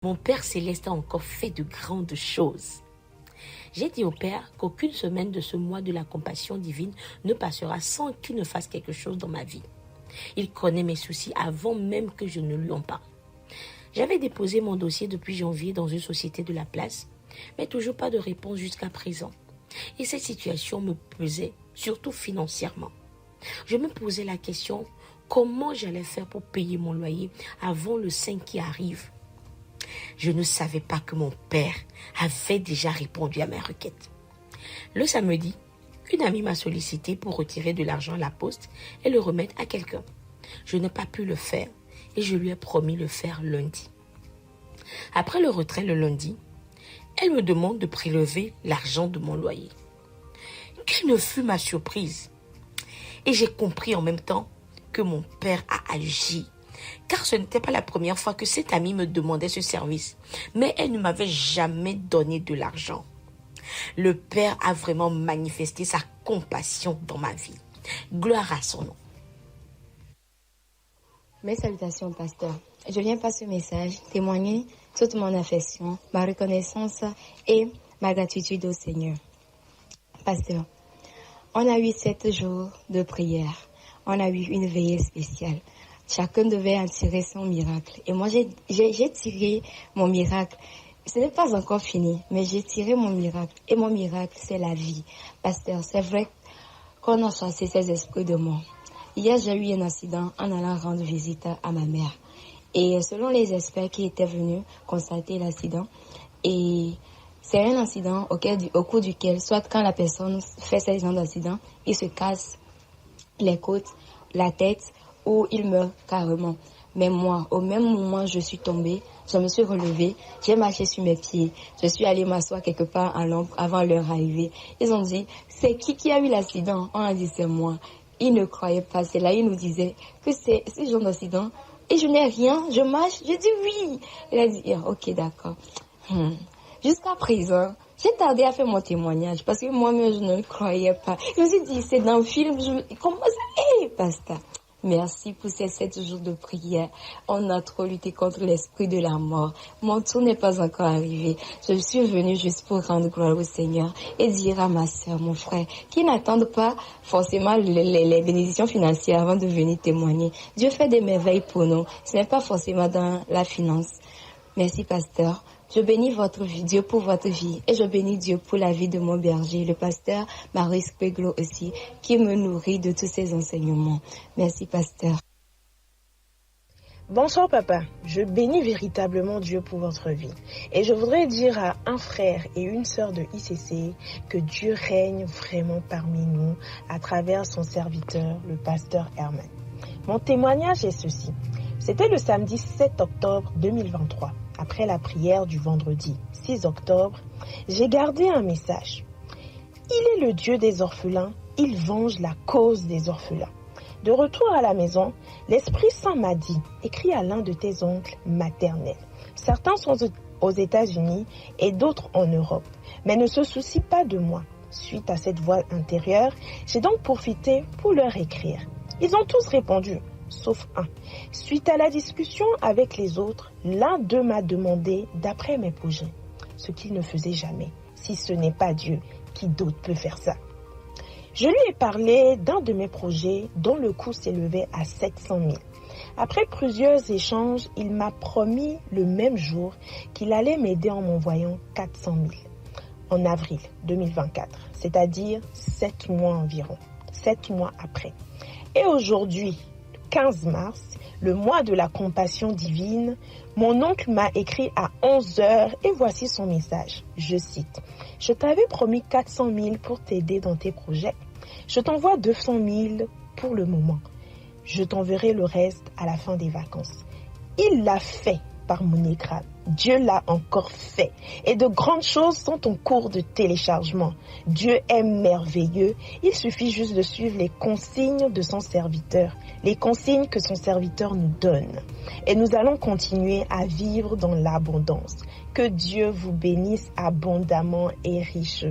Mon Père Céleste a encore fait de grandes choses. J'ai dit au Père qu'aucune semaine de ce mois de la compassion divine ne passera sans qu'il ne fasse quelque chose dans ma vie. Il connaît mes soucis avant même que je ne lui en parle. J'avais déposé mon dossier depuis janvier dans une société de la place, mais toujours pas de réponse jusqu'à présent. Et cette situation me pesait, surtout financièrement. Je me posais la question, comment j'allais faire pour payer mon loyer avant le 5 qui arrive? Je ne savais pas que mon père avait déjà répondu à ma requête. Le samedi, une amie m'a sollicité pour retirer de l'argent à la poste et le remettre à quelqu'un. Je n'ai pas pu le faire et je lui ai promis le faire lundi. Après le retrait le lundi, elle me demande de prélever l'argent de mon loyer. Quelle ne fut ma surprise! Et j'ai compris en même temps que mon père a agi. Car ce n'était pas la première fois que cette amie me demandait ce service. Mais elle ne m'avait jamais donné de l'argent. Le Père a vraiment manifesté sa compassion dans ma vie. Gloire à son nom. Mes salutations, pasteur. Je viens par ce message témoigner toute mon affection, ma reconnaissance et ma gratitude au Seigneur. Pasteur, on a eu 7 jours de prière. On a eu une veillée spéciale. Chacun devait en tirer son miracle. Et moi, j'ai tiré mon miracle. Ce n'est pas encore fini, mais j'ai tiré mon miracle. Et mon miracle, c'est la vie. Pasteur, c'est vrai qu'on a chassé ces esprits de mort. Hier, j'ai eu un accident en allant rendre visite à ma mère. Et selon les experts qui étaient venus constater l'accident, et c'est un accident au cours duquel, soit quand la personne fait ce genre d'accident, il se casse les côtes, la tête, ou il meurt carrément. Mais moi, au même moment, je suis tombée, je me suis relevée, j'ai marché sur mes pieds, je suis allée m'asseoir quelque part à l'ombre avant leur arrivée. Ils ont dit, c'est qui a eu l'accident? On a dit, c'est moi. Ils ne croyaient pas, c'est là, ils nous disaient que c'est ce genre d'accident. Et je n'ai rien, je marche, je dis oui. Il a dit, ok, d'accord. Jusqu'à présent, j'ai tardé à faire mon témoignage parce que moi-même, je ne le croyais pas. Je me suis dit, c'est dans le film, comment ça? Pasteur, merci pour ces 7 jours de prière. On a trop lutté contre l'esprit de la mort. Mon tour n'est pas encore arrivé. Je suis venue juste pour rendre gloire au Seigneur et dire à ma soeur, mon frère, qui n'attendent pas forcément les bénédictions financières avant de venir témoigner. Dieu fait des merveilles pour nous. Ce n'est pas forcément dans la finance. Merci, pasteur. Je bénis votre vie, Dieu pour votre vie, et je bénis Dieu pour la vie de mon berger, le pasteur Maurice Peglo aussi, qui me nourrit de tous ses enseignements. Merci, pasteur. Bonsoir papa, je bénis véritablement Dieu pour votre vie. Et je voudrais dire à un frère et une sœur de ICC que Dieu règne vraiment parmi nous à travers son serviteur, le pasteur Herman. Mon témoignage est ceci. C'était le samedi 7 octobre 2023. Après la prière du vendredi 6 octobre, j'ai gardé un message. Il est le Dieu des orphelins, il venge la cause des orphelins. De retour à la maison, l'Esprit Saint m'a dit, écris à l'un de tes oncles maternels. Certains sont aux États-Unis et d'autres en Europe, mais ne se soucient pas de moi. Suite à cette voix intérieure, j'ai donc profité pour leur écrire. Ils ont tous répondu, sauf un. Suite à la discussion avec les autres, l'un d'eux m'a demandé d'après mes projets, ce qu'il ne faisait jamais. Si ce n'est pas Dieu, qui d'autre peut faire ça? Je lui ai parlé d'un de mes projets dont le coût s'élevait à 700 000. Après plusieurs échanges, il m'a promis le même jour qu'il allait m'aider en m'envoyant 400 000 en avril 2024, c'est-à-dire 7 mois environ, 7 mois après. Et aujourd'hui, 15 mars, le mois de la compassion divine, mon oncle m'a écrit à 11 heures et voici son message. Je cite, « Je t'avais promis 400 000 pour t'aider dans tes projets. Je t'envoie 200 000 pour le moment. Je t'enverrai le reste à la fin des vacances. » Il l'a fait par MoneyGram. Dieu l'a encore fait. Et de grandes choses sont en cours de téléchargement. Dieu est merveilleux. Il suffit juste de suivre les consignes de son serviteur. Les consignes que son serviteur nous donne. Et nous allons continuer à vivre dans l'abondance. Que Dieu vous bénisse abondamment et riche.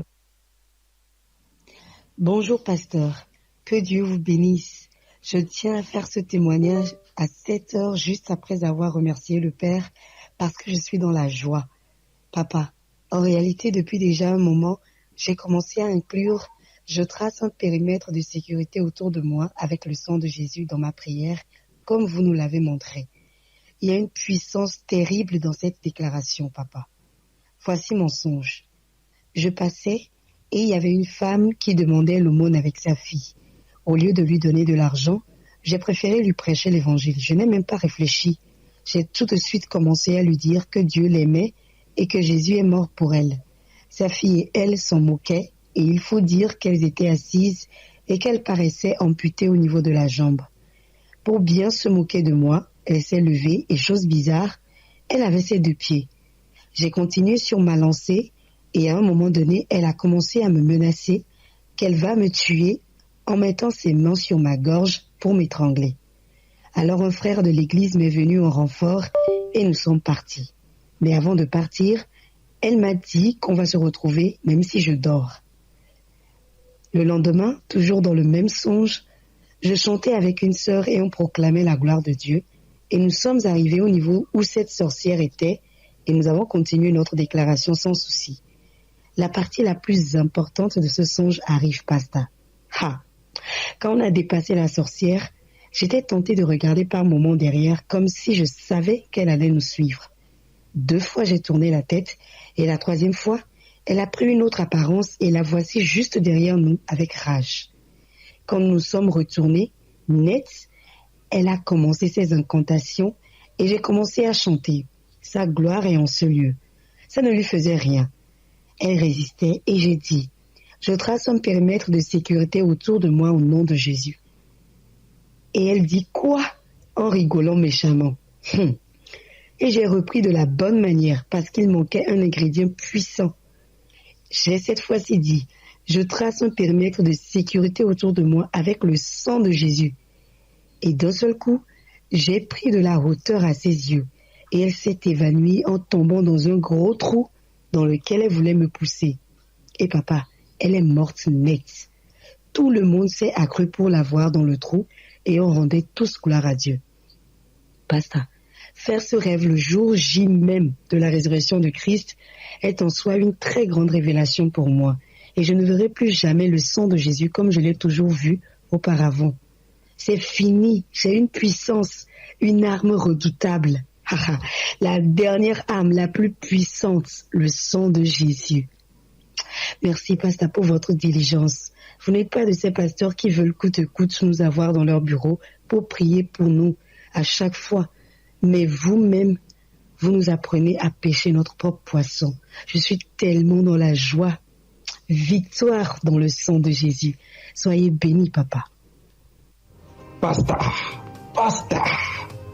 Bonjour pasteur. Que Dieu vous bénisse. Je tiens à faire ce témoignage à 7 heures juste après avoir remercié le Père parce que je suis dans la joie. Papa, en réalité, depuis déjà un moment, j'ai commencé à inclure, je trace un périmètre de sécurité autour de moi avec le sang de Jésus dans ma prière, comme vous nous l'avez montré. Il y a une puissance terrible dans cette déclaration, papa. Voici mon songe. Je passais et il y avait une femme qui demandait l'aumône avec sa fille. Au lieu de lui donner de l'argent, j'ai préféré lui prêcher l'évangile. Je n'ai même pas réfléchi. J'ai tout de suite commencé à lui dire que Dieu l'aimait et que Jésus est mort pour elle. Sa fille et elle s'en moquaient et il faut dire qu'elles étaient assises et qu'elles paraissaient amputées au niveau de la jambe. Pour bien se moquer de moi, elle s'est levée et chose bizarre, elle avait ses 2 pieds. J'ai continué sur ma lancée et à un moment donné, elle a commencé à me menacer qu'elle va me tuer en mettant ses mains sur ma gorge pour m'étrangler. Alors un frère de l'église m'est venu en renfort et nous sommes partis. Mais avant de partir, elle m'a dit qu'on va se retrouver même si je dors. Le lendemain, toujours dans le même songe, je chantais avec une sœur et on proclamait la gloire de Dieu. Et nous sommes arrivés au niveau où cette sorcière était et nous avons continué notre déclaration sans souci. La partie la plus importante de ce songe arrive, Pasteur. Quand on a dépassé la sorcière, j'étais tentée de regarder par moments derrière comme si je savais qu'elle allait nous suivre. 2 fois j'ai tourné la tête et la 3e fois, elle a pris une autre apparence et la voici juste derrière nous avec rage. Quand nous sommes retournés, net, elle a commencé ses incantations et j'ai commencé à chanter. Sa gloire est en ce lieu. Ça ne lui faisait rien. Elle résistait et j'ai dit, je trace un périmètre de sécurité autour de moi au nom de Jésus. Et elle dit quoi? En rigolant méchamment. Et j'ai repris de la bonne manière parce qu'il manquait un ingrédient puissant. J'ai cette fois-ci dit, je trace un périmètre de sécurité autour de moi avec le sang de Jésus. Et d'un seul coup, j'ai pris de la hauteur à ses yeux et elle s'est évanouie en tombant dans un gros trou dans lequel elle voulait me pousser. Et papa, elle est morte nette. Tout le monde s'est accru pour la voir dans le trou et on rendait tous gloire à Dieu. Pasteur, faire ce rêve le jour J même de la résurrection de Christ est en soi une très grande révélation pour moi et je ne verrai plus jamais le sang de Jésus comme je l'ai toujours vu auparavant. C'est fini, j'ai une puissance, une arme redoutable. La dernière arme la plus puissante, le sang de Jésus. Merci, pasteur, pour votre diligence. Vous n'êtes pas de ces pasteurs qui veulent coûte que coûte nous avoir dans leur bureau pour prier pour nous à chaque fois. Mais vous-même, vous nous apprenez à pêcher notre propre poisson. Je suis tellement dans la joie. Victoire dans le sang de Jésus. Soyez bénis, papa. Pasteur,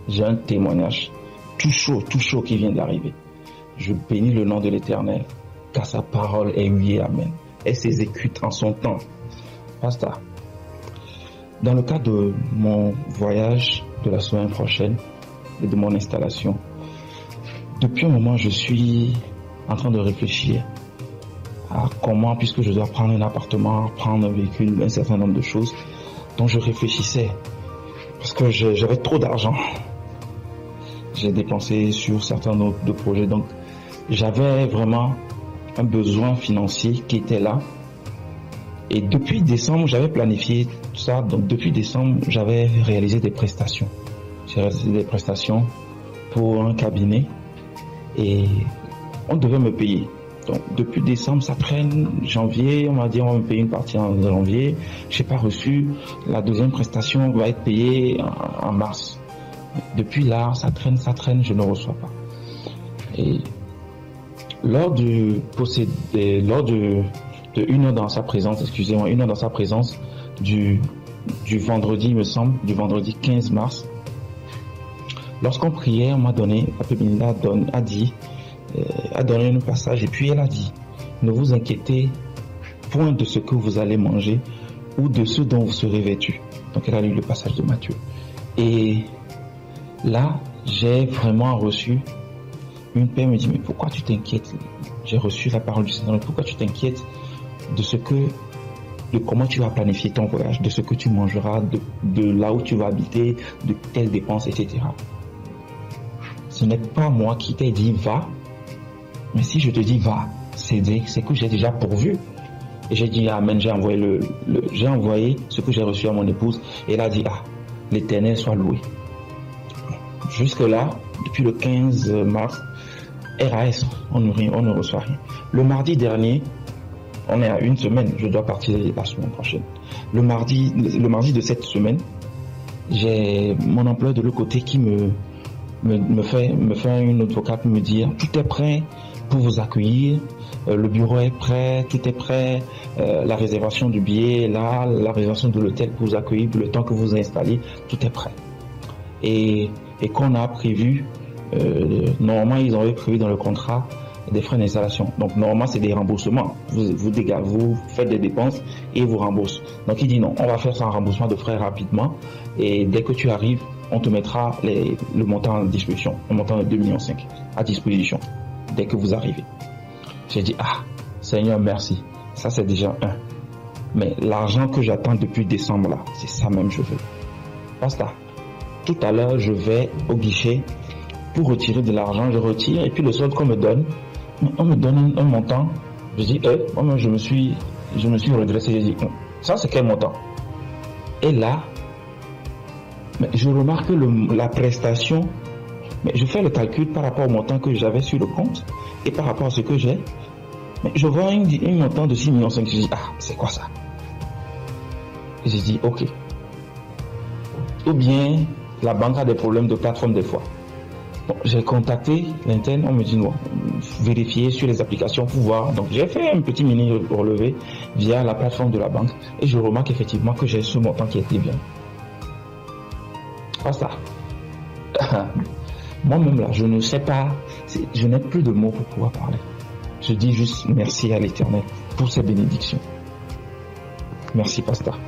j'ai un témoignage tout chaud qui vient d'arriver. Je bénis le nom de l'Éternel, car sa parole est oui et amen. Elle s'exécute en son temps. Pasteur, dans le cadre de mon voyage de la semaine prochaine et de mon installation, depuis un moment, je suis en train de réfléchir à comment, puisque je dois prendre un appartement, prendre un véhicule, un certain nombre de choses, dont je réfléchissais. Parce que j'avais trop d'argent. J'ai dépensé sur certains autres projets. Donc, j'avais vraiment un besoin financier qui était là. Et depuis décembre, j'avais planifié tout ça. Donc, depuis décembre, j'avais réalisé des prestations. J'ai réalisé des prestations pour un cabinet. Et on devait me payer. Donc, depuis décembre, ça traîne. Janvier, on m'a dit on va me payer une partie en janvier. Je n'ai pas reçu. La deuxième prestation va être payée en mars. Depuis là, ça traîne, je ne reçois pas. Et lors de une heure dans sa présence, une heure dans sa présence du vendredi, il me semble, du vendredi 15 mars, lorsqu'on priait, on m'a donné, a donné un passage et puis elle a dit, ne vous inquiétez point de ce que vous allez manger ou de ce dont vous serez vêtus. Donc elle a lu le passage de Matthieu. Et là, j'ai vraiment reçu une paix. Elle me dit, mais pourquoi tu t'inquiètes? J'ai reçu la parole du Seigneur. Pourquoi tu t'inquiètes de comment tu vas planifier ton voyage, de ce que tu mangeras, de là où tu vas habiter, de telles dépenses, etc. ce n'est pas moi qui t'ai dit va, mais si je te dis va, c'est que j'ai déjà pourvu. Et j'ai dit amen, j'ai envoyé ce que j'ai reçu à mon épouse, et elle a dit l'Éternel soit loué. Jusque là, depuis le 15 mars, RAS, on ne reçoit rien. Le mardi dernier, on est à une semaine, je dois partir la semaine prochaine. Le mardi de cette semaine, j'ai mon employeur de l'autre côté qui me fait une autre vocale pour me dire tout est prêt pour vous accueillir, le bureau est prêt, tout est prêt, la réservation du billet là, la réservation de l'hôtel pour vous accueillir, pour le temps que vous vous installez, tout est prêt. Et qu'on a prévu, normalement ils avaient prévu dans le contrat des frais d'installation. Donc normalement c'est des remboursements. Vous faites des dépenses et vous remboursent. Donc il dit non, on va faire ça en remboursement de frais rapidement et dès que tu arrives, on te mettra le montant en disposition, le montant de 2,5 millions à disposition dès que vous arrivez. J'ai dit Seigneur merci, ça c'est déjà un. Mais l'argent que j'attends depuis décembre là, c'est ça même je veux. Basta. Tout à l'heure je vais au guichet pour retirer de l'argent, je retire et puis le solde qu'on me donne, on me donne un montant. Je dis moi je me suis redressé, j'ai dit ça c'est quel montant? Et là je remarque que la prestation, mais je fais le calcul par rapport au montant que j'avais sur le compte et par rapport à ce que j'ai, mais je vois un montant de 6,5 millions. Je dis c'est quoi ça? Et j'ai dit ok. Ou bien la banque a des problèmes de plateforme des fois. Bon, j'ai contacté l'interne, on me dit non, vérifier sur les applications pour voir. Donc j'ai fait un petit mini relevé via la plateforme de la banque et je remarque effectivement que j'ai ce montant qui était bien. Pas ça. Moi-même là, je ne sais pas, je n'ai plus de mots pour pouvoir parler. Je dis juste merci à l'Éternel pour ses bénédictions. Merci pasteur.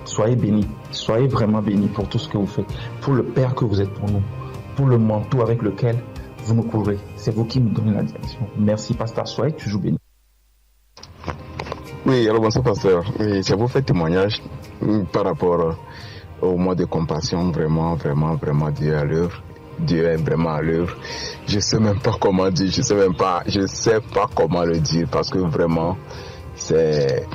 Soyez bénis, soyez vraiment bénis pour tout ce que vous faites, pour le Père que vous êtes pour nous, pour le manteau avec lequel vous nous couvrez. C'est vous qui nous donnez la direction. Merci pasteur, soyez toujours bénis. Oui, alors bonsoir pasteur. Oui, je vous fais témoignage par rapport au mois de compassion, vraiment Dieu est à l'œuvre. Dieu est vraiment à l'œuvre. Je sais même pas comment dire, je sais pas comment le dire parce que vraiment c'est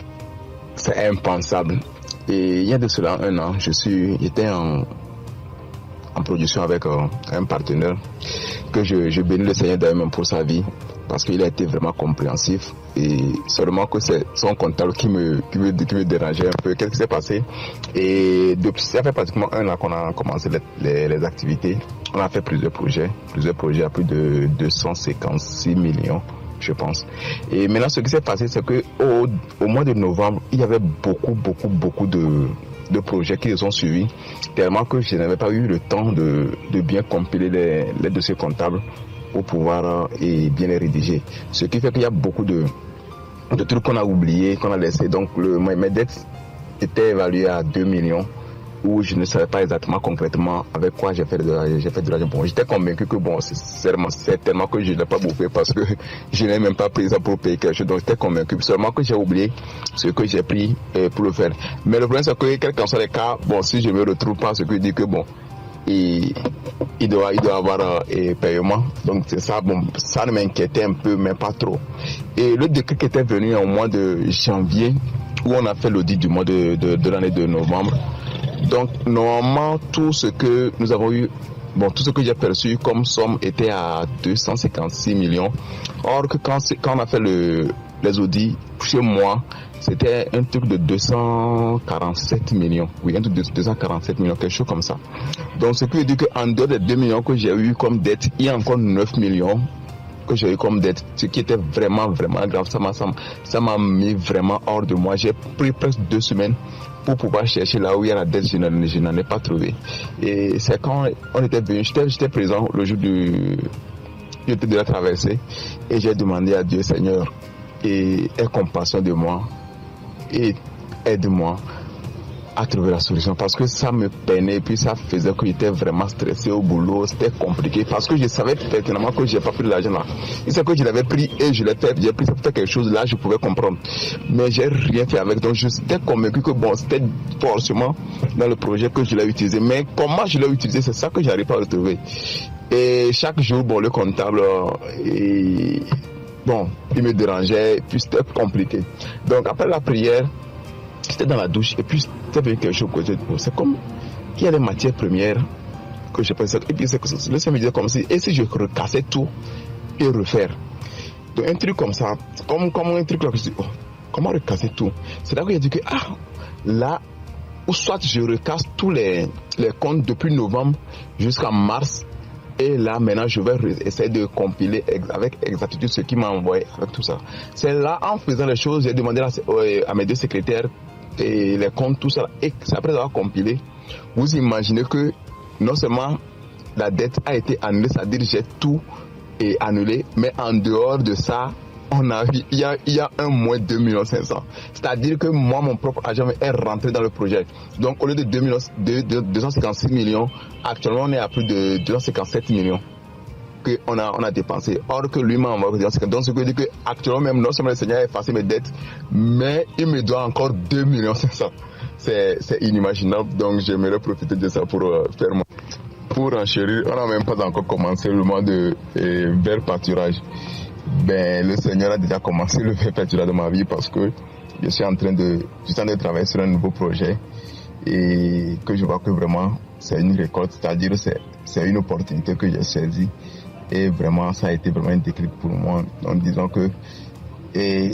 impensable. Et il y a de cela 1 an, j'étais en production avec un partenaire que je bénis le Seigneur d'ailleurs pour sa vie parce qu'il a été vraiment compréhensif et seulement que c'est son comptable qui me dérangeait un peu. Qu'est-ce qui s'est passé? Et depuis, ça fait pratiquement 1 an qu'on a commencé les activités. On a fait plusieurs projets à plus de 256 millions. Je pense. Et maintenant, ce qui s'est passé, c'est que au mois de novembre, il y avait beaucoup de projets qui les ont suivis, tellement que je n'avais pas eu le temps de bien compiler les dossiers comptables pour pouvoir et bien les rédiger. Ce qui fait qu'il y a beaucoup de trucs qu'on a oubliés, qu'on a laissés. Donc, mes dettes étaient évaluées à 2 millions. Où je ne savais pas exactement concrètement avec quoi j'ai fait de l'argent. Bon, j'étais convaincu que c'est tellement que je ne l'ai pas bouffé parce que je n'ai même pas pris ça pour payer quelque chose. Donc j'étais convaincu seulement que j'ai oublié ce que j'ai pris pour le faire. Mais le problème c'est que quel qu'en soit les cas, bon, si je me retrouve pas, ce que je dis que bon, il doit avoir paiement. Donc c'est ça, bon, ça m'inquiétait un peu, mais pas trop. Et le décret qui était venu au mois de janvier, où on a fait l'audit du mois de l'année de novembre. Donc, normalement, tout ce que nous avons eu, bon, tout ce que j'ai perçu comme somme était à 256 millions. Or, que quand on a fait les audits, chez moi, c'était un truc de 247 millions. Oui, un truc de 247 millions, quelque chose comme ça. Donc, ce qui veut dire qu'en dehors des 2 millions que j'ai eu comme dette, il y a encore 9 millions que j'ai eu comme dette, ce qui était vraiment grave. Ça m'a mis vraiment hors de moi. J'ai pris presque 2 semaines pour pouvoir chercher là où il y a la dette, je n'en ai pas trouvé. Et c'est quand on était venu, j'étais présent le jour de la traversée et j'ai demandé à Dieu, Seigneur, et aie compassion de moi et aide-moi à trouver la solution parce que ça me peinait et puis ça faisait que j'étais vraiment stressé au boulot, c'était compliqué parce que je savais pertinemment que j'ai pas pris l'argent là. Il sait que je l'avais pris et j'ai pris ça pour faire quelque chose là, je pouvais comprendre. Mais j'ai rien fait avec, donc j'étais convaincu que bon, c'était forcément dans le projet que je l'ai utilisé. Mais comment je l'ai utilisé, c'est ça que j'arrive pas à retrouver. Et chaque jour, bon, le comptable, il me dérangeait, et puis c'était compliqué. Donc après la prière, j'étais dans la douche et puis c'était quelque chose que c'est comme il y a des matières premières que je pensais, et puis le Seigneur me disait comme si, et si je recassais tout et refaire. Donc un truc comme ça, comme un truc là que je dis, comment recasser tout? C'est là que j'ai dit que là, ou soit je recasse tous les comptes depuis novembre jusqu'à mars. Et là, maintenant, je vais essayer de compiler avec exactitude ce qui m'a envoyé avec tout ça. C'est là, en faisant les choses, j'ai demandé à mes deux secrétaires et les comptes, tout ça. Et après avoir compilé, vous imaginez que non seulement la dette a été annulée, c'est-à-dire j'ai tout annulé, mais en dehors de ça, il y a un moins 2 500 000. C'est-à-dire que moi, mon propre argent est rentré dans le projet. Donc, au lieu de 256 millions, actuellement, on est à plus de 257 millions qu'on a dépensé. Or que lui m'a envoyé 250. Donc, ce que je dis que actuellement, même non seulement le Seigneur a effacé mes dettes, mais il me doit encore 2 500 000. C'est inimaginable. Donc, j'aimerais profiter de ça pour faire pour enchérir. On n'a même pas encore commencé le mois de vert pâturage. Le Seigneur a déjà commencé le pâturage de ma vie parce que je suis en train de travailler sur un nouveau projet et que je vois que vraiment c'est une récolte, c'est-à-dire c'est une opportunité que j'ai saisie et vraiment ça a été vraiment un déclic pour moi en disant que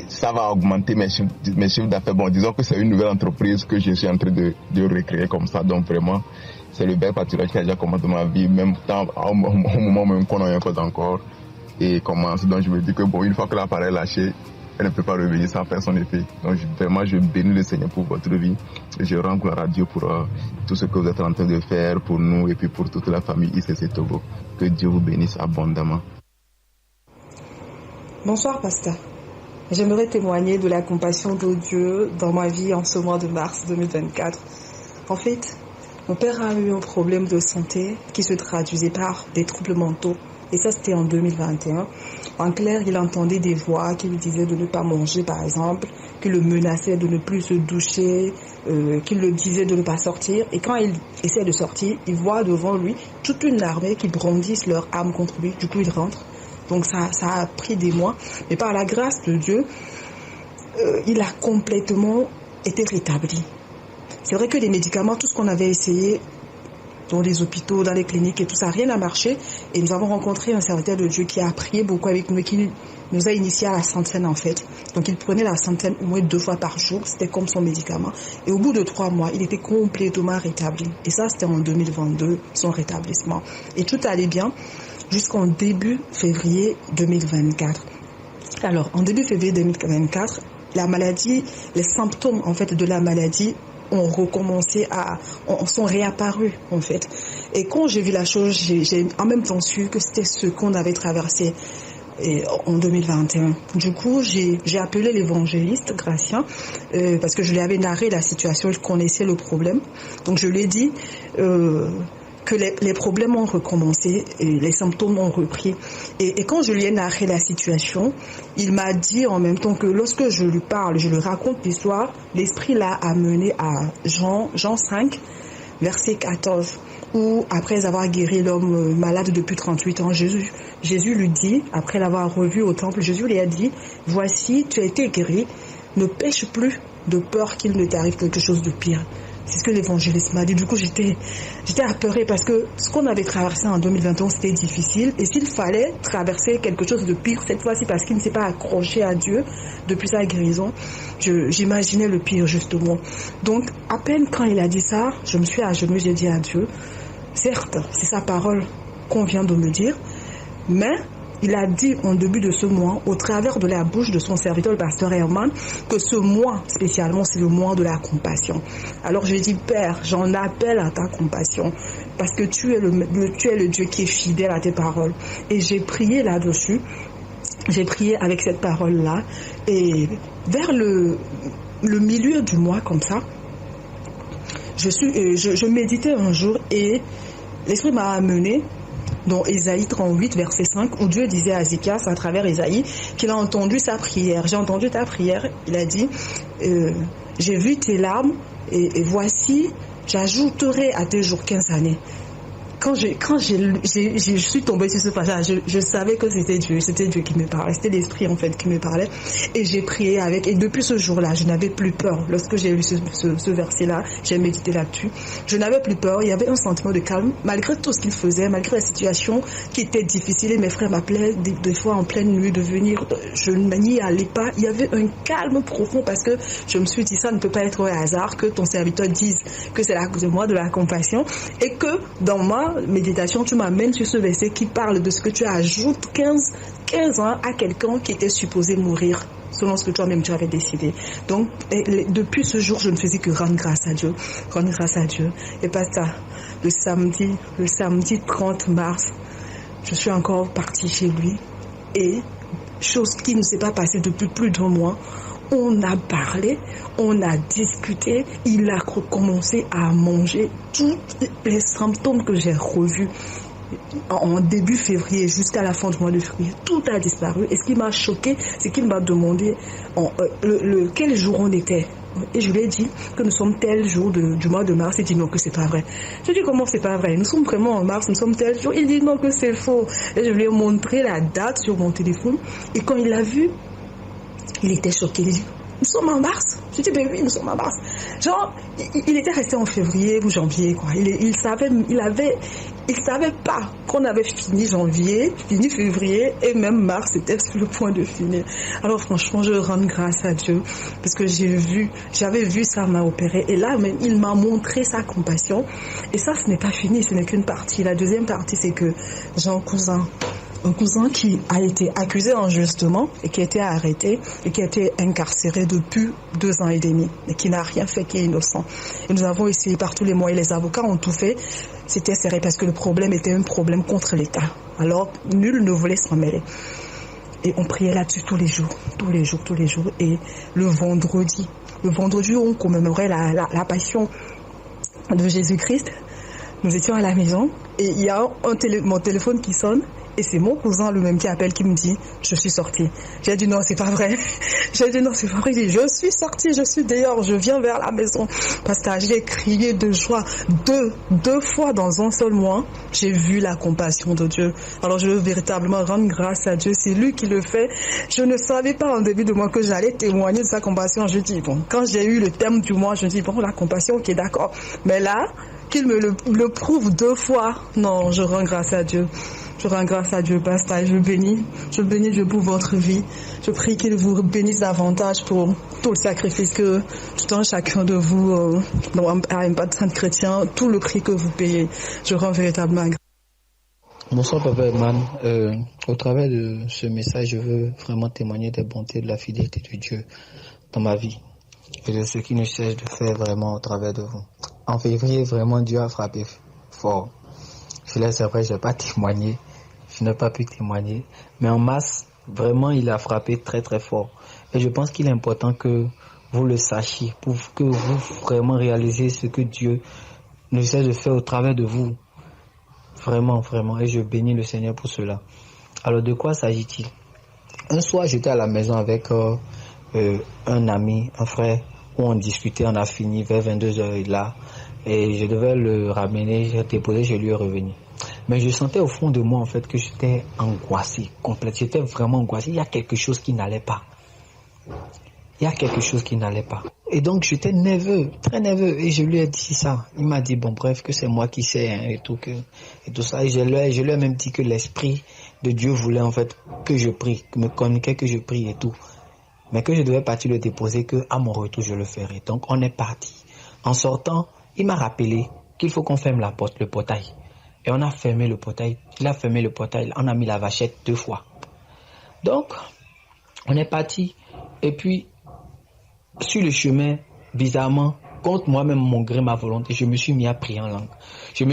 ça va augmenter mes chiffres d'affaires. Bon, disons que c'est une nouvelle entreprise que je suis en train de recréer comme ça, donc vraiment c'est le bel pâturage qui a déjà commencé ma vie, même au moment même qu'on n'en a pas encore. Et commence. Donc je me dis que bon, une fois que l'appareil est lâché, elle ne peut pas revenir sans faire son effet. Donc vraiment, je bénis le Seigneur pour votre vie. Et je rends gloire à Dieu pour tout ce que vous êtes en train de faire pour nous et puis pour toute la famille ICC Togo. Que Dieu vous bénisse abondamment. Bonsoir, pasteur. J'aimerais témoigner de la compassion de Dieu dans ma vie en ce mois de mars 2024. En fait, mon père a eu un problème de santé qui se traduisait par des troubles mentaux. Et ça, c'était en 2021. En clair, il entendait des voix qui lui disaient de ne pas manger, par exemple, qui le menaçaient de ne plus se doucher, qui le disaient de ne pas sortir. Et quand il essaie de sortir, il voit devant lui toute une armée qui brandissent leur arme contre lui. Du coup, il rentre. Donc, ça a pris des mois. Mais par la grâce de Dieu, il a complètement été rétabli. C'est vrai que les médicaments, tout ce qu'on avait essayé, dans les hôpitaux, dans les cliniques et tout ça, rien n'a marché. Et nous avons rencontré un serviteur de Dieu qui a prié beaucoup avec nous et qui nous a initiés à la centaine en fait. Donc il prenait la centaine au moins 2 fois par jour, c'était comme son médicament. Et au bout de 3 mois, il était complètement rétabli. Et ça, c'était en 2022, son rétablissement. Et tout allait bien jusqu'en début février 2024. Alors, en début février 2024, la maladie, les symptômes en fait de la maladie ont recommencé sont réapparus en fait. Et quand j'ai vu la chose, j'ai en même temps su que c'était ce qu'on avait traversé en 2021. Du coup, j'ai appelé l'évangéliste Gratien parce que je lui avais narré la situation, je connaissais le problème. Donc je lui ai dit que les problèmes ont recommencé et les symptômes ont repris. Et quand je lui ai narré la situation, il m'a dit en même temps que lorsque je lui parle, je lui raconte l'histoire, l'Esprit l'a amené à Jean 5, verset 14, où après avoir guéri l'homme malade depuis 38 ans, Jésus lui dit, après l'avoir revu au temple, Jésus lui a dit, « Voici, tu as été guéri, ne pêche plus de peur qu'il ne t'arrive quelque chose de pire. » C'est ce que l'évangéliste m'a dit. Du coup, j'étais apeurée parce que ce qu'on avait traversé en 2021, c'était difficile. Et s'il fallait traverser quelque chose de pire cette fois-ci parce qu'il ne s'est pas accroché à Dieu depuis sa guérison, j'imaginais le pire justement. Donc, à peine quand il a dit ça, je me suis agenouillée, j'ai dit à Dieu, certes, c'est sa parole qu'on vient de me dire, mais il a dit en début de ce mois, au travers de la bouche de son serviteur, le pasteur Herman, que ce mois spécialement, c'est le mois de la compassion. Alors j'ai dit, Père, j'en appelle à ta compassion, parce que tu es le Dieu qui est fidèle à tes paroles. Et j'ai prié là-dessus, j'ai prié avec cette parole-là, et vers le milieu du mois comme ça, je méditais un jour et l'Esprit m'a amené dans Ésaïe 38, verset 5, où Dieu disait à Ézéchias, à travers Ésaïe, qu'il a entendu sa prière. J'ai entendu ta prière. Il a dit, j'ai vu tes larmes et voici, j'ajouterai à tes jours 15 années. Quand je suis tombée sur ce passage, je savais que c'était Dieu qui me parlait, c'était l'Esprit en fait qui me parlait, et j'ai prié avec, et depuis ce jour-là, je n'avais plus peur. Lorsque j'ai lu ce verset-là, j'ai médité là-dessus, je n'avais plus peur, il y avait un sentiment de calme, malgré tout ce qu'il faisait, malgré la situation qui était difficile, et mes frères m'appelaient des fois en pleine nuit de venir, je n'y allais pas, il y avait un calme profond, parce que je me suis dit, ça ne peut pas être au hasard que ton serviteur dise que c'est de moi de la compassion, et que dans ma méditation, tu m'amènes sur ce verset qui parle de ce que tu ajoutes 15 ans à quelqu'un qui était supposé mourir selon ce que toi-même tu avais décidé. Donc, depuis ce jour, je ne faisais que rendre grâce à Dieu. Rendre grâce à Dieu. Et pas ça. Le samedi 30 mars, je suis encore partie chez lui. Et, chose qui ne s'est pas passée depuis plus d'un mois, on a parlé, on a discuté, il a recommencé à manger tous les symptômes que j'ai revus en début février jusqu'à la fin du mois de février. Tout a disparu. Et ce qui m'a choqué, c'est qu'il m'a demandé quel jour on était. Et je lui ai dit que nous sommes tel jour du mois de mars. Il dit non, que c'est pas vrai. Je lui ai dit comment c'est pas vrai? Nous sommes vraiment en mars, nous sommes tel jour. Il dit non, que c'est faux. Et je lui ai montré la date sur mon téléphone. Et quand il l'a vu, il était choqué. Il dit, nous sommes en mars. Je dis, ben oui, nous sommes en mars. Genre, il était resté en février ou janvier, quoi. Il savait pas qu'on avait fini janvier, fini février, et même mars était sur le point de finir. Alors franchement, je rends grâce à Dieu, parce que j'avais vu ça m'a opéré. Et là, même, il m'a montré sa compassion. Et ça, ce n'est pas fini, ce n'est qu'une partie. La deuxième partie, c'est que j'ai un cousin qui a été accusé injustement et qui a été arrêté et qui a été incarcéré depuis 2 ans et demi et qui n'a rien fait, qui est innocent. Et nous avons essayé par tous les moyens, les avocats ont tout fait, c'était serré parce que le problème était un problème contre l'État. Alors, nul ne voulait s'en mêler. Et on priait là-dessus tous les jours. Et le vendredi où on commémorait la passion de Jésus-Christ, nous étions à la maison et il y a mon téléphone qui sonne. Et c'est mon cousin lui-même qui appelle, qui me dit, je suis sortie. J'ai dit non, c'est pas vrai. Il dit, je suis sortie, je suis dehors, je viens vers la maison. Parce que j'ai crié de joie deux fois dans un seul mois. J'ai vu la compassion de Dieu. Alors je veux véritablement rendre grâce à Dieu. C'est lui qui le fait. Je ne savais pas en début de mois que j'allais témoigner de sa compassion. Je dis, bon, quand j'ai eu le thème du mois, je dis, bon, la compassion, ok, d'accord. Mais là, qu'il me le prouve 2 fois, non, je rends grâce à Dieu. Je rends grâce à Dieu, pasteur. Je bénis Dieu pour votre vie. Je prie qu'il vous bénisse davantage pour tout le sacrifice que tout un chacun de vous, à un baptême chrétien, tout le prix que vous payez. Je rends véritablement grâce. Bonsoir Papa Eman. Au travers de ce message, je veux vraiment témoigner des bontés de la fidélité de Dieu dans ma vie et de ce qu'il ne cesse de faire vraiment au travers de vous. En février, vraiment, Dieu a frappé fort. C'est vrai, je n'ai pas témoigné. Je n'ai pas pu témoigner. Mais en mars, vraiment, il a frappé très très fort. Et je pense qu'il est important que vous le sachiez, pour que vous vraiment réalisez ce que Dieu ne cesse de faire au travers de vous. Vraiment, vraiment. Et je bénis le Seigneur pour cela. Alors, de quoi s'agit-il? Un soir, j'étais à la maison avec un ami, un frère, où on discutait, on a fini vers 22h là. Et je devais le ramener, j'ai déposé, je lui ai revenu. Mais je sentais au fond de moi en fait que j'étais angoissé, complète. J'étais vraiment angoissé. Il y a quelque chose qui n'allait pas. Et donc j'étais nerveux, très nerveux. Et je lui ai dit ça. Il m'a dit bon bref que c'est moi qui sais et tout ça. Et je lui ai même dit que l'esprit de Dieu voulait en fait que je prie, me communiquait que je prie et tout. Mais que je devais partir le déposer, que à mon retour je le ferai. Donc on est parti. En sortant, il m'a rappelé qu'il faut qu'on ferme la porte, le portail. Et on a fermé le portail. Il a fermé le portail. On a mis la vachette 2 fois. Donc, on est parti. Et puis, sur le chemin, bizarrement, contre moi-même, mon gré, ma volonté, je me suis mis à prier en langue. Et je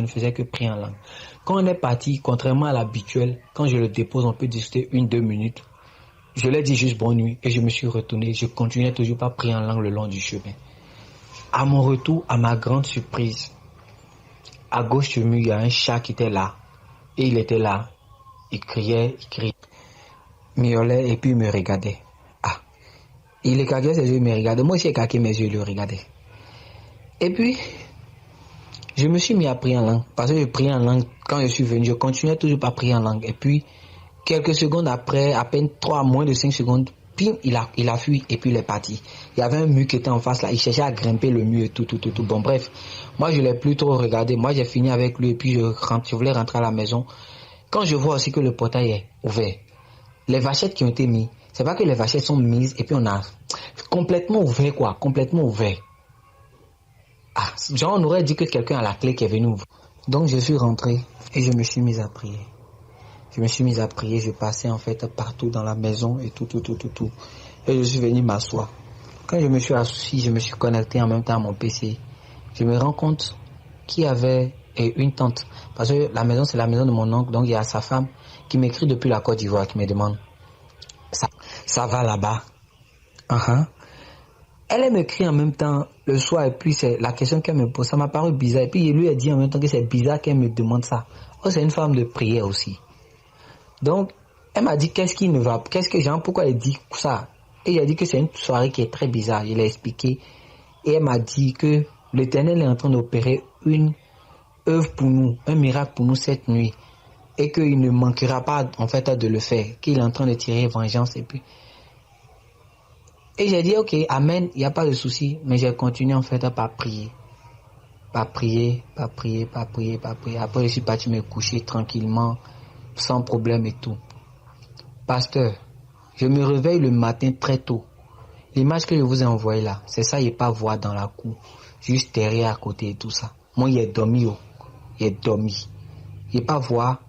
ne faisais que prier en langue. Quand on est parti, contrairement à l'habituel, quand je le dépose, on peut discuter 1-2 minutes. Je lui ai dit juste bonne nuit. Et je me suis retourné. Je continuais toujours pas prier en langue le long du chemin. À mon retour, à ma grande surprise, à gauche du mur, il y a un chat qui était là. Et il était là. Il criait, miaulait et puis il me regardait. Ah, il écarquait ses yeux, il me regardait. Moi aussi, écarqué mes yeux, il le regardait. Et puis, je me suis mis à prier en langue. Parce que je priais en langue. Quand je suis venu, je continuais toujours à prier en langue. Et puis, quelques secondes après, à peine moins de 5 secondes, puis il a fui et puis il est parti. Il y avait un mur qui était en face là. Il cherchait à grimper le mur et tout. Bon, bref. Moi, je ne l'ai plus trop regardé. Moi, j'ai fini avec lui et puis je voulais rentrer à la maison. Quand je vois aussi que le portail est ouvert, les vachettes qui ont été mises, c'est pas que les vachettes sont mises et puis on a complètement ouvert quoi. Complètement ouvert. Ah, genre on aurait dit que quelqu'un a la clé qui est venu ouvrir. Donc je suis rentré et je me suis mis à prier. Je passais en fait partout dans la maison et tout. Et je suis venu m'asseoir. Quand je me suis assis, je me suis connecté en même temps à mon PC. Je me rends compte qu'il y avait une tante. Parce que la maison, c'est la maison de mon oncle. Donc il y a sa femme qui m'écrit depuis la Côte d'Ivoire, qui me demande ça va là-bas. Elle m'écrit en même temps le soir et puis c'est la question qu'elle me pose. Ça m'a paru bizarre. Et puis je lui ai dit en même temps que c'est bizarre qu'elle me demande ça. Oh, c'est une femme de prière aussi. Donc, elle m'a dit qu'est-ce qui ne va pas, pourquoi elle dit ça. Et il a dit que c'est une soirée qui est très bizarre. Il a expliqué. Et elle m'a dit que l'Éternel est en train d'opérer une œuvre pour nous, un miracle pour nous cette nuit. Et qu'il ne manquera pas en fait de le faire. Qu'il est en train de tirer vengeance et puis. Et j'ai dit ok, amen, il n'y a pas de souci. Mais j'ai continué en fait à pas prier. Pas prier. Après je suis parti me coucher tranquillement, sans problème et tout. Pasteur, je me réveille le matin très tôt. L'image que je vous ai envoyée là, c'est ça, il n'est pas voir dans la cour. Juste derrière, à côté et tout ça. Moi, il est dormi. Il est dormi. Il n'est pas voir.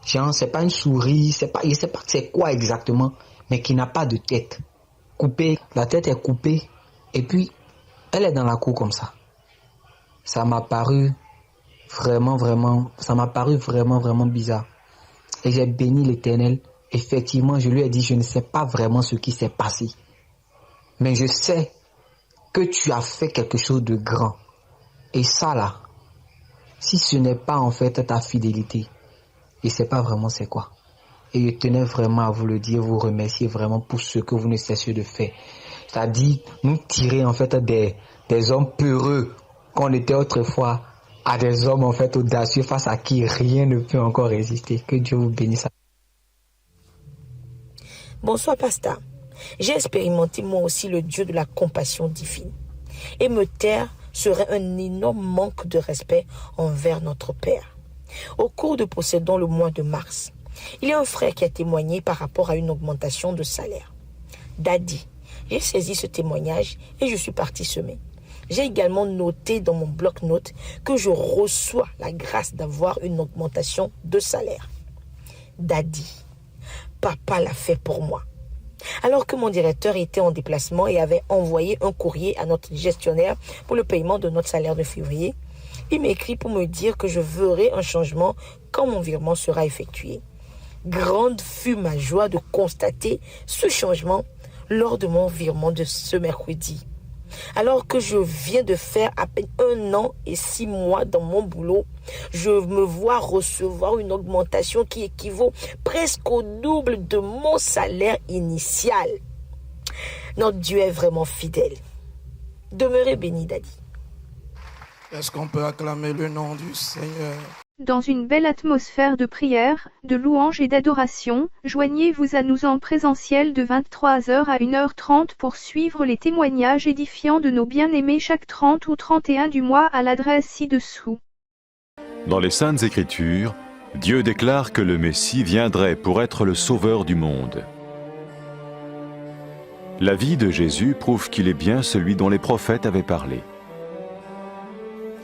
Genre, c'est pas une souris, il ne sait pas c'est quoi exactement, mais qui n'a pas de tête. Coupée, la tête est coupée. Et puis, elle est dans la cour comme ça. Ça m'a paru vraiment bizarre. Et j'ai béni l'Éternel. Effectivement, je lui ai dit, je ne sais pas vraiment ce qui s'est passé. Mais je sais que tu as fait quelque chose de grand. Et ça là, si ce n'est pas en fait ta fidélité, je ne sais pas vraiment c'est quoi. Et je tenais vraiment à vous le dire, vous remercier vraiment pour ce que vous ne cessez de faire. C'est-à-dire, nous tirer en fait des hommes peureux qu'on était autrefois à des hommes en fait audacieux face à qui rien ne peut encore résister. Que Dieu vous bénisse. Bonsoir, pasteur. J'ai expérimenté moi aussi le Dieu de la compassion divine. Et me taire serait un énorme manque de respect envers notre Père. Au cours de Possédons le mois de mars, il y a un frère qui a témoigné par rapport à une augmentation de salaire. Daddy, j'ai saisi ce témoignage et je suis parti semer. J'ai également noté dans mon bloc-notes que je reçois la grâce d'avoir une augmentation de salaire. Daddy, papa l'a fait pour moi. Alors que mon directeur était en déplacement et avait envoyé un courrier à notre gestionnaire pour le paiement de notre salaire de février, il m'écrit pour me dire que je verrai un changement quand mon virement sera effectué. Grande fut ma joie de constater ce changement lors de mon virement de ce mercredi. Alors que je viens de faire à peine 1 an et 6 mois dans mon boulot, je me vois recevoir une augmentation qui équivaut presque au double de mon salaire initial. Notre Dieu est vraiment fidèle. Demeurez béni, Daddy. Est-ce qu'on peut acclamer le nom du Seigneur? Dans une belle atmosphère de prière, de louange et d'adoration, joignez-vous à nous en présentiel de 23h à 1h30 pour suivre les témoignages édifiants de nos bien-aimés chaque 30 ou 31 du mois à l'adresse ci-dessous. Dans les Saintes Écritures, Dieu déclare que le Messie viendrait pour être le sauveur du monde. La vie de Jésus prouve qu'il est bien celui dont les prophètes avaient parlé.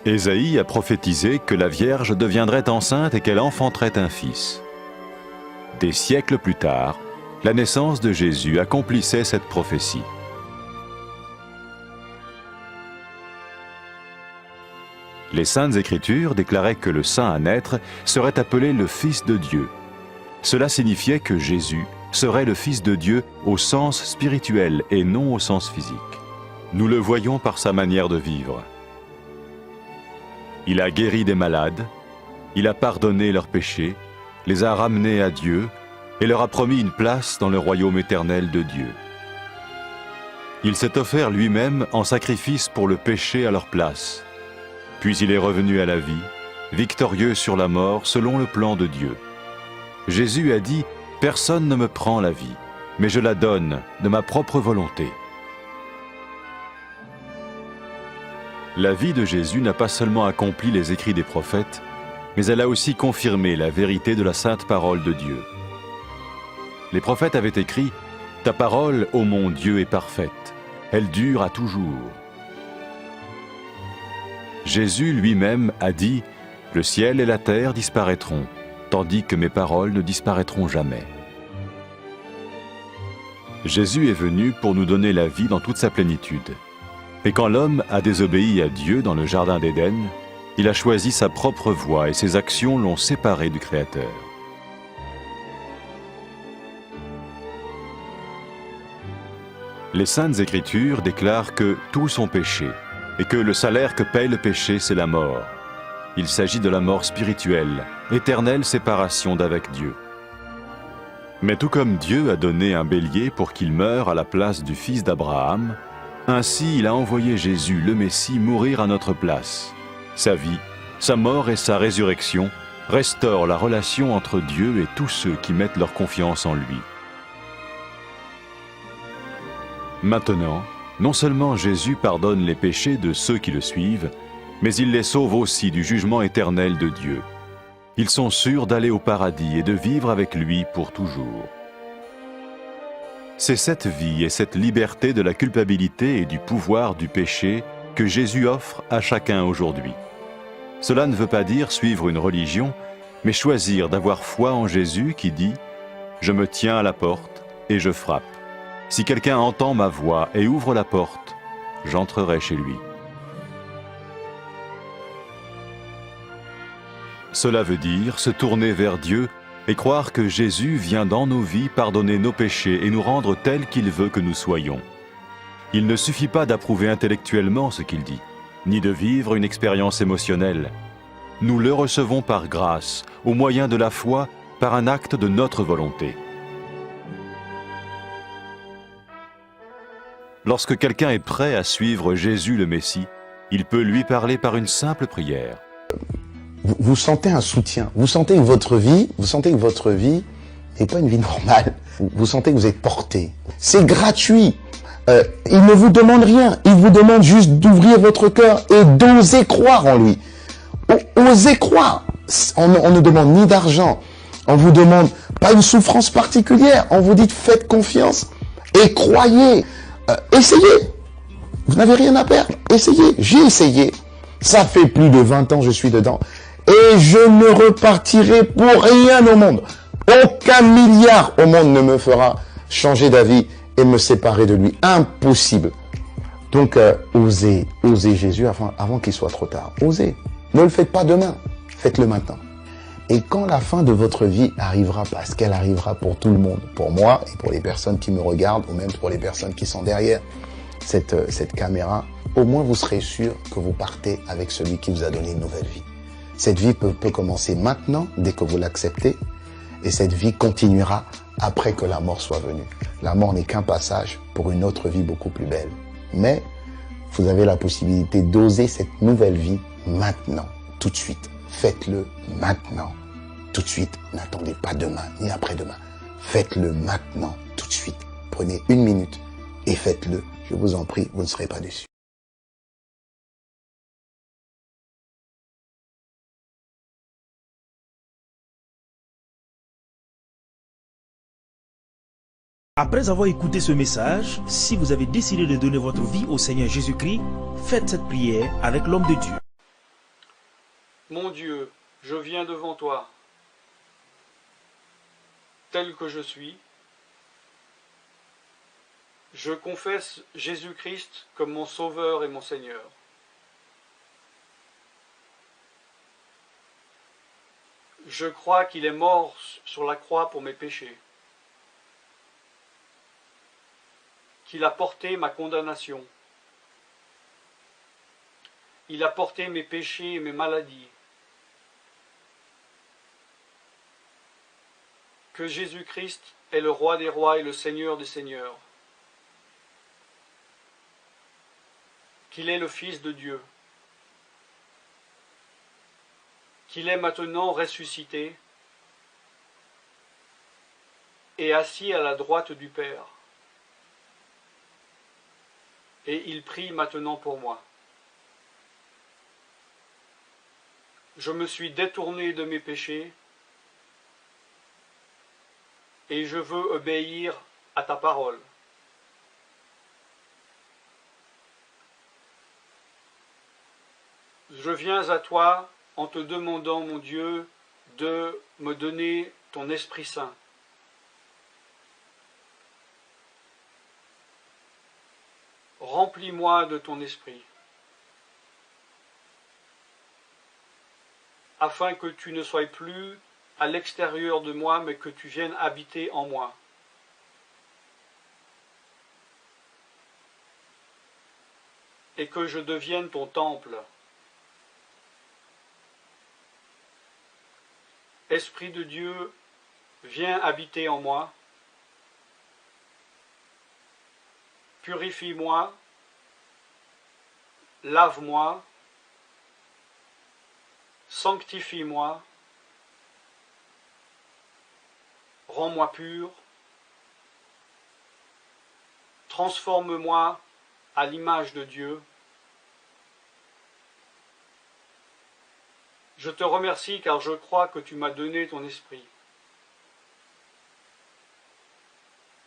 Ésaïe a prophétisé que la Vierge deviendrait enceinte et qu'elle enfanterait un fils. Des siècles plus tard, la naissance de Jésus accomplissait cette prophétie. Les Saintes Écritures déclaraient que le saint à naître serait appelé le Fils de Dieu. Cela signifiait que Jésus serait le Fils de Dieu au sens spirituel et non au sens physique. Nous le voyons par sa manière de vivre. Il a guéri des malades, il a pardonné leurs péchés, les a ramenés à Dieu et leur a promis une place dans le royaume éternel de Dieu. Il s'est offert lui-même en sacrifice pour le péché à leur place. Puis il est revenu à la vie, victorieux sur la mort selon le plan de Dieu. Jésus a dit « Personne ne me prend la vie, mais je la donne de ma propre volonté. » La vie de Jésus n'a pas seulement accompli les écrits des prophètes, mais elle a aussi confirmé la vérité de la sainte parole de Dieu. Les prophètes avaient écrit « Ta parole, ô mon Dieu, est parfaite, elle dure à toujours. » Jésus lui-même a dit « Le ciel et la terre disparaîtront, tandis que mes paroles ne disparaîtront jamais. » Jésus est venu pour nous donner la vie dans toute sa plénitude. Et quand l'homme a désobéi à Dieu dans le jardin d'Éden, il a choisi sa propre voie et ses actions l'ont séparé du Créateur. Les Saintes Écritures déclarent que tous sont péchés et que le salaire que paye le péché, c'est la mort. Il s'agit de la mort spirituelle, éternelle séparation d'avec Dieu. Mais tout comme Dieu a donné un bélier pour qu'il meure à la place du fils d'Abraham, ainsi il a envoyé Jésus, le Messie, mourir à notre place. Sa vie, sa mort et sa résurrection restaurent la relation entre Dieu et tous ceux qui mettent leur confiance en lui. Maintenant, non seulement Jésus pardonne les péchés de ceux qui le suivent, mais il les sauve aussi du jugement éternel de Dieu. Ils sont sûrs d'aller au paradis et de vivre avec lui pour toujours. C'est cette vie et cette liberté de la culpabilité et du pouvoir du péché que Jésus offre à chacun aujourd'hui. Cela ne veut pas dire suivre une religion, mais choisir d'avoir foi en Jésus qui dit « Je me tiens à la porte et je frappe. Si quelqu'un entend ma voix et ouvre la porte, j'entrerai chez lui. » Cela veut dire se tourner vers Dieu et croire que Jésus vient dans nos vies pardonner nos péchés et nous rendre tels qu'il veut que nous soyons. Il ne suffit pas d'approuver intellectuellement ce qu'il dit, ni de vivre une expérience émotionnelle. Nous le recevons par grâce, au moyen de la foi, par un acte de notre volonté. Lorsque quelqu'un est prêt à suivre Jésus le Messie, il peut lui parler par une simple prière. Vous sentez un soutien, vous sentez que votre vie n'est pas une vie normale. Vous sentez que vous êtes porté. C'est gratuit. Il ne vous demande rien. Il vous demande juste d'ouvrir votre cœur et d'oser croire en lui. Osez croire. On ne demande ni d'argent. On vous demande pas une souffrance particulière. On vous dit faites confiance et croyez. Essayez. Vous n'avez rien à perdre. Essayez. J'ai essayé. Ça fait plus de 20 ans que je suis dedans. Et je ne repartirai pour rien au monde. Aucun milliard au monde ne me fera changer d'avis et me séparer de lui. Impossible. Donc, osez Jésus avant qu'il soit trop tard. Osez. Ne le faites pas demain. Faites-le maintenant. Et quand la fin de votre vie arrivera, parce qu'elle arrivera pour tout le monde, pour moi et pour les personnes qui me regardent, ou même pour les personnes qui sont derrière cette caméra, au moins vous serez sûr que vous partez avec celui qui vous a donné une nouvelle vie. Cette vie peut commencer maintenant, dès que vous l'acceptez, et cette vie continuera après que la mort soit venue. La mort n'est qu'un passage pour une autre vie beaucoup plus belle. Mais vous avez la possibilité d'oser cette nouvelle vie maintenant, tout de suite. Faites-le maintenant, tout de suite. N'attendez pas demain, ni après-demain. Faites-le maintenant, tout de suite. Prenez 1 minute et faites-le. Je vous en prie, vous ne serez pas déçus. Après avoir écouté ce message, si vous avez décidé de donner votre vie au Seigneur Jésus-Christ, faites cette prière avec l'homme de Dieu. Mon Dieu, je viens devant toi, tel que je suis. Je confesse Jésus-Christ comme mon Sauveur et mon Seigneur. Je crois qu'il est mort sur la croix pour mes péchés, qu'il a porté ma condamnation Il a porté mes péchés et mes maladies. Que Jésus-Christ est le roi des rois et le Seigneur des seigneurs. Qu'il est le Fils de Dieu. Qu'il est maintenant ressuscité et assis à la droite du Père. Et il prie maintenant pour moi. Je me suis détourné de mes péchés et je veux obéir à ta parole. Je viens à toi en te demandant, mon Dieu, de me donner ton Esprit Saint. Remplis-moi de ton esprit, afin que tu ne sois plus à l'extérieur de moi, mais que tu viennes habiter en moi. Et que je devienne ton temple. Esprit de Dieu, viens habiter en moi. Purifie-moi, lave-moi, sanctifie-moi, rends-moi pur, transforme-moi à l'image de Dieu. Je te remercie car je crois que tu m'as donné ton esprit,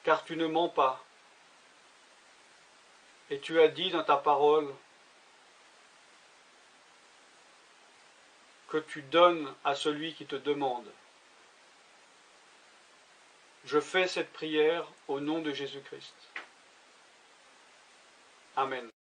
car tu ne mens pas. Et tu as dit dans ta parole que tu donnes à celui qui te demande. Je fais cette prière au nom de Jésus-Christ. Amen.